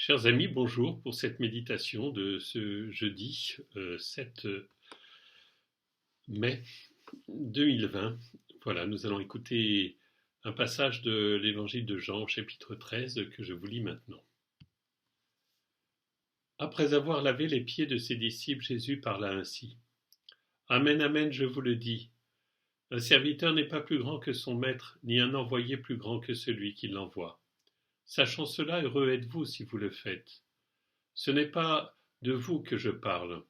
Chers amis, bonjour pour cette méditation de ce jeudi 7 mai 2020. Voilà, nous allons écouter un passage de l'évangile de Jean, chapitre 13, que je vous lis maintenant. Après avoir lavé les pieds de ses disciples, Jésus parla ainsi. Amen, amen, je vous le dis. Un serviteur n'est pas plus grand que son maître, ni un envoyé plus grand que celui qui l'envoie. Sachant cela, heureux êtes-vous si vous le faites. Ce n'est pas de vous que je parle,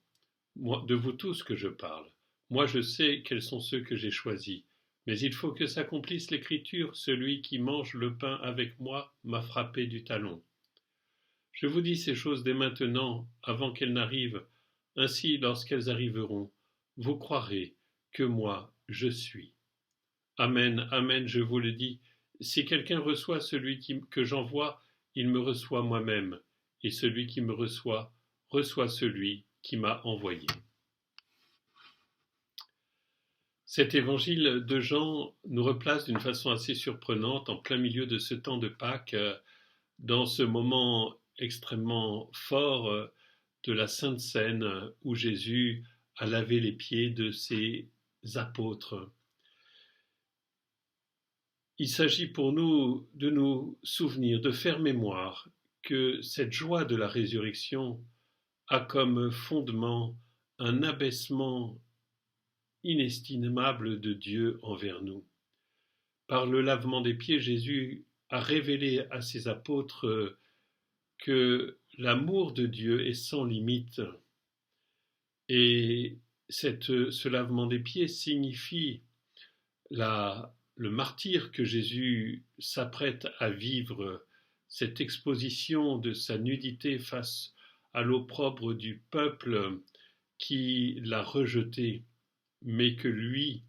de vous tous que je parle. Moi je sais quels sont ceux que j'ai choisis, mais il faut que s'accomplisse l'écriture, celui qui mange le pain avec moi m'a frappé du talon. Je vous dis ces choses dès maintenant, avant qu'elles n'arrivent, ainsi lorsqu'elles arriveront, vous croirez que moi je suis. Amen, amen, je vous le dis, si quelqu'un reçoit celui que j'envoie, il me reçoit moi-même, et celui qui me reçoit celui qui m'a envoyé. Cet évangile de Jean nous replace d'une façon assez surprenante en plein milieu de ce temps de Pâques, dans ce moment extrêmement fort de la Sainte Seine où Jésus a lavé les pieds de ses apôtres. Il s'agit pour nous de nous souvenir, de faire mémoire que cette joie de la résurrection a comme fondement un abaissement inestimable de Dieu envers nous. Par le lavement des pieds, Jésus a révélé à ses apôtres que l'amour de Dieu est sans limite. Et ce lavement des pieds signifie le martyre que Jésus s'apprête à vivre, cette exposition de sa nudité face à l'opprobre du peuple qui l'a rejeté, mais que lui,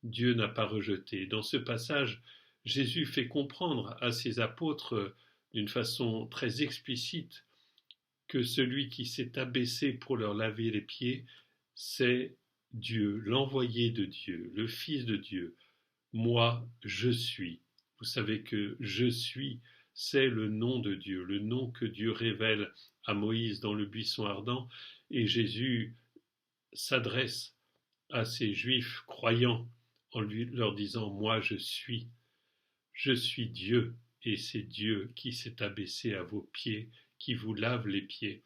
Dieu n'a pas rejeté. Dans ce passage, Jésus fait comprendre à ses apôtres d'une façon très explicite que celui qui s'est abaissé pour leur laver les pieds, c'est Dieu, l'envoyé de Dieu, le Fils de Dieu. Moi, je suis. Vous savez que je suis, c'est le nom de Dieu, le nom que Dieu révèle à Moïse dans le buisson ardent, et Jésus s'adresse à ces Juifs croyants en leur disant « Moi, je suis Dieu, et c'est Dieu qui s'est abaissé à vos pieds, qui vous lave les pieds,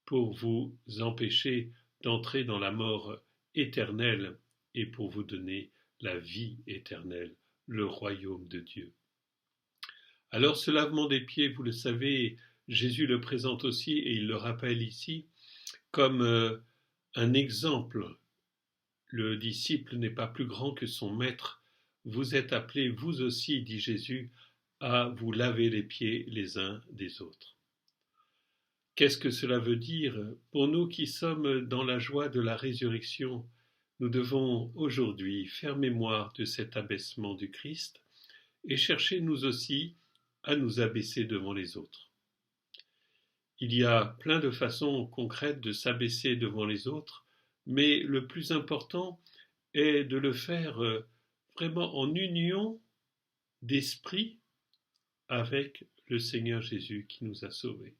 pour vous empêcher d'entrer dans la mort éternelle et pour vous donner la vie éternelle, le royaume de Dieu. » Alors ce lavement des pieds, vous le savez, Jésus le présente aussi et il le rappelle ici comme un exemple. Le disciple n'est pas plus grand que son maître. Vous êtes appelés, vous aussi, dit Jésus, à vous laver les pieds les uns des autres. Qu'est-ce que cela veut dire? Pour nous qui sommes dans la joie de la résurrection, nous devons aujourd'hui faire mémoire de cet abaissement du Christ et chercher nous aussi à nous abaisser devant les autres. Il y a plein de façons concrètes de s'abaisser devant les autres, mais le plus important est de le faire vraiment en union d'esprit avec le Seigneur Jésus qui nous a sauvés.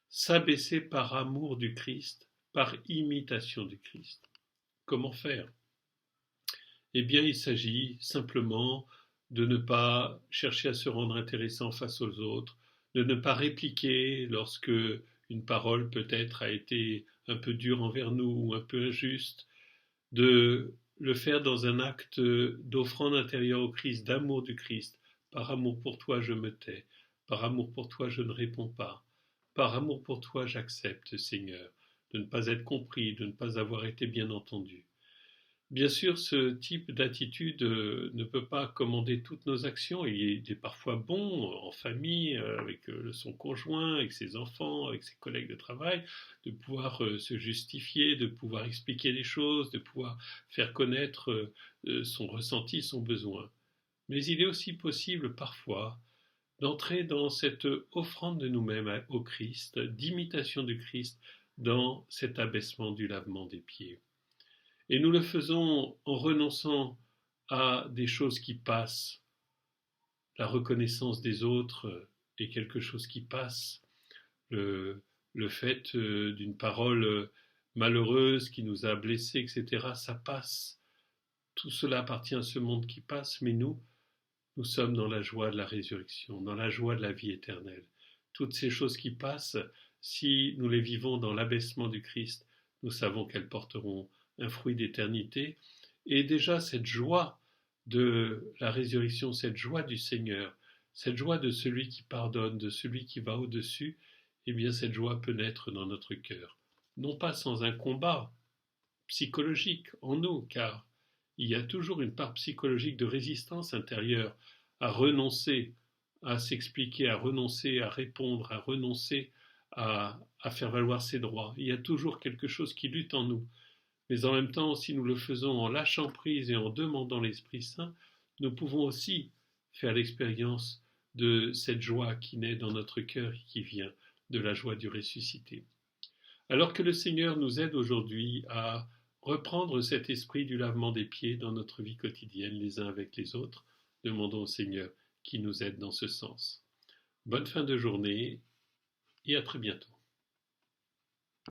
S'abaisser par amour du Christ, par imitation du Christ. Comment faire? Eh bien, il s'agit simplement de ne pas chercher à se rendre intéressant face aux autres, de ne pas répliquer lorsque une parole peut-être a été un peu dure envers nous ou un peu injuste, de le faire dans un acte d'offrande intérieure au Christ, d'amour du Christ. Par amour pour toi, je me tais. Par amour pour toi, je ne réponds pas. Par amour pour toi, j'accepte, Seigneur, de ne pas être compris, de ne pas avoir été bien entendu. Bien sûr, ce type d'attitude ne peut pas commander toutes nos actions. Il est parfois bon, en famille, avec son conjoint, avec ses enfants, avec ses collègues de travail, de pouvoir se justifier, de pouvoir expliquer les choses, de pouvoir faire connaître son ressenti, son besoin. Mais il est aussi possible parfois d'entrer dans cette offrande de nous-mêmes au Christ, d'imitation du Christ, dans cet abaissement du lavement des pieds. Et nous le faisons en renonçant à des choses qui passent. La reconnaissance des autres est quelque chose qui passe. le, le fait d'une parole malheureuse qui nous a blessés, etc., ça passe. Tout cela appartient à ce monde qui passe, mais nous sommes dans la joie de la résurrection, dans la joie de la vie éternelle. Toutes ces choses qui passent, si nous les vivons dans l'abaissement du Christ, nous savons qu'elles porteront un fruit d'éternité. Et déjà cette joie de la résurrection, cette joie du Seigneur, cette joie de celui qui pardonne, de celui qui va au-dessus, eh bien cette joie peut naître dans notre cœur. Non pas sans un combat psychologique en nous, car il y a toujours une part psychologique de résistance intérieure à renoncer, à s'expliquer, à renoncer, à répondre, à renoncer à faire valoir ses droits. Il y a toujours quelque chose qui lutte en nous. Mais en même temps, si nous le faisons en lâchant prise et en demandant l'Esprit Saint, nous pouvons aussi faire l'expérience de cette joie qui naît dans notre cœur et qui vient de la joie du ressuscité. Alors que le Seigneur nous aide aujourd'hui à reprendre cet esprit du lavement des pieds dans notre vie quotidienne les uns avec les autres, demandons au Seigneur qui nous aide dans ce sens. Bonne fin de journée et à très bientôt.